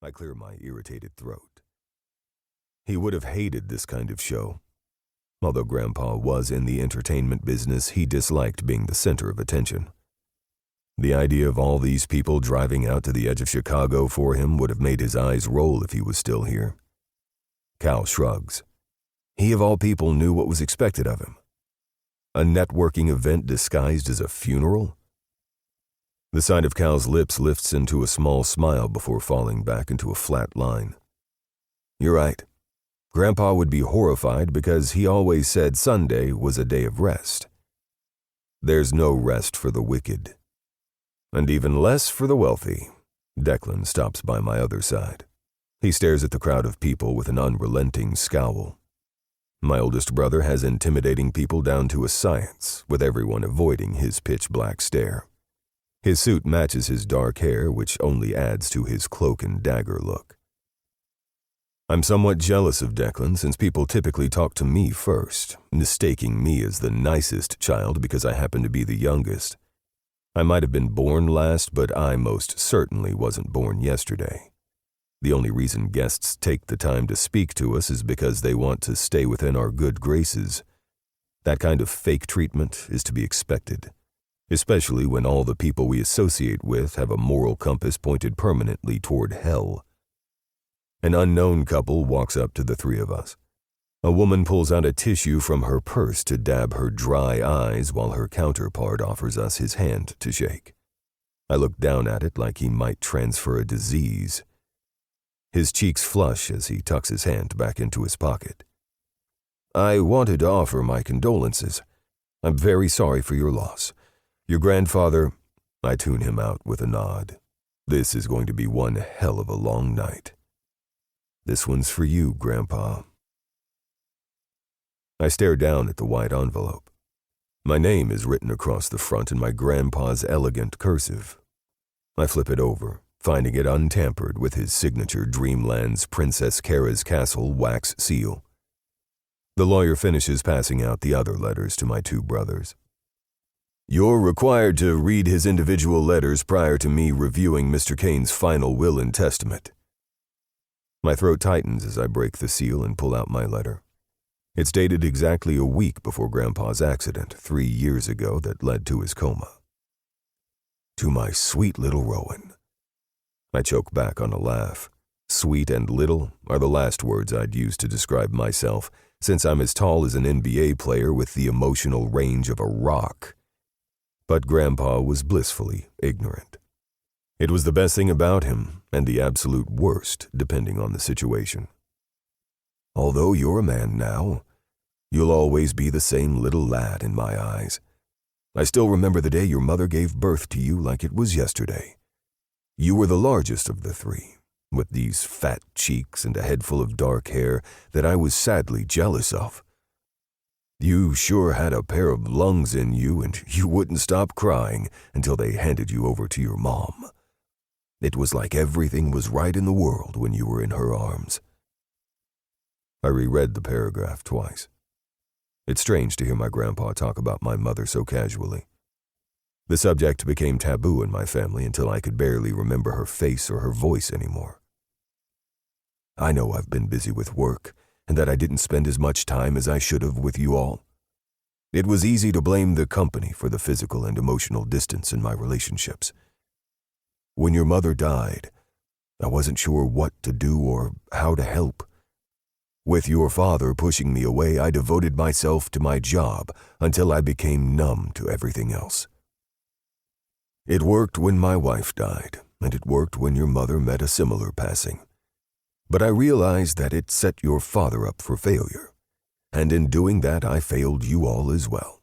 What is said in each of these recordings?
I clear my irritated throat. He would have hated this kind of show. Although Grandpa was in the entertainment business, he disliked being the center of attention. The idea of all these people driving out to the edge of Chicago for him would have made his eyes roll if he was still here. Cal shrugs. He of all people knew what was expected of him. A networking event disguised as a funeral? The side of Cal's lips lifts into a small smile before falling back into a flat line. You're right. Grandpa would be horrified because he always said Sunday was a day of rest. There's no rest for the wicked. And even less for the wealthy. Declan stops by my other side. He stares at the crowd of people with an unrelenting scowl. My oldest brother has intimidating people down to a science, with everyone avoiding his pitch-black stare. His suit matches his dark hair, which only adds to his cloak and dagger look. I'm somewhat jealous of Declan since people typically talk to me first, mistaking me as the nicest child because I happen to be the youngest. I might have been born last, but I most certainly wasn't born yesterday. The only reason guests take the time to speak to us is because they want to stay within our good graces. That kind of fake treatment is to be expected, especially when all the people we associate with have a moral compass pointed permanently toward hell. An unknown couple walks up to the three of us. A woman pulls out a tissue from her purse to dab her dry eyes while her counterpart offers us his hand to shake. I look down at it like he might transfer a disease. His cheeks flush as he tucks his hand back into his pocket. I wanted to offer my condolences. I'm very sorry for your loss. Your grandfather... I tune him out with a nod. This is going to be one hell of a long night. This one's for you, Grandpa. I stare down at the white envelope. My name is written across the front in my grandpa's elegant cursive. I flip it over, finding it untampered with his signature Dreamland's Princess Kara's Castle wax seal. The lawyer finishes passing out the other letters to my two brothers. You're required to read his individual letters prior to me reviewing Mr. Kane's final will and testament. My throat tightens as I break the seal and pull out my letter. It's dated exactly a week before Grandpa's accident 3 years ago that led to his coma. To my sweet little Rowan. I choke back on a laugh. Sweet and little are the last words I'd use to describe myself, since I'm as tall as an NBA player with the emotional range of a rock. But Grandpa was blissfully ignorant. It was the best thing about him, and the absolute worst, depending on the situation. Although you're a man now, you'll always be the same little lad in my eyes. I still remember the day your mother gave birth to you like it was yesterday. You were the largest of the three, with these fat cheeks and a head full of dark hair that I was sadly jealous of. You sure had a pair of lungs in you, and you wouldn't stop crying until they handed you over to your mom. It was like everything was right in the world when you were in her arms. I reread the paragraph twice. It's strange to hear my grandpa talk about my mother so casually. The subject became taboo in my family until I could barely remember her face or her voice anymore. I know I've been busy with work, and that I didn't spend as much time as I should have with you all. It was easy to blame the company for the physical and emotional distance in my relationships. When your mother died, I wasn't sure what to do or how to help. With your father pushing me away, I devoted myself to my job until I became numb to everything else. It worked when my wife died, and it worked when your mother met a similar passing. But I realized that it set your father up for failure, and in doing that I failed you all as well.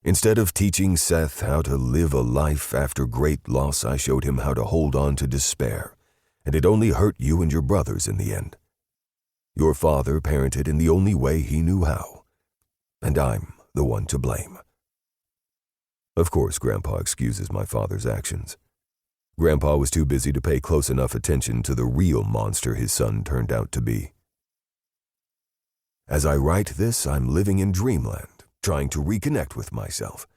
Instead of teaching Seth how to live a life after great loss, I showed him how to hold on to despair, and it only hurt you and your brothers in the end. Your father parented in the only way he knew how, and I'm the one to blame. Of course, Grandpa excuses my father's actions. Grandpa was too busy to pay close enough attention to the real monster his son turned out to be. As I write this, I'm living in Dreamland, trying to reconnect with myself.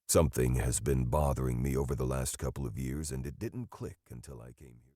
Something has been bothering me over the last couple of years, and it didn't click until I came here.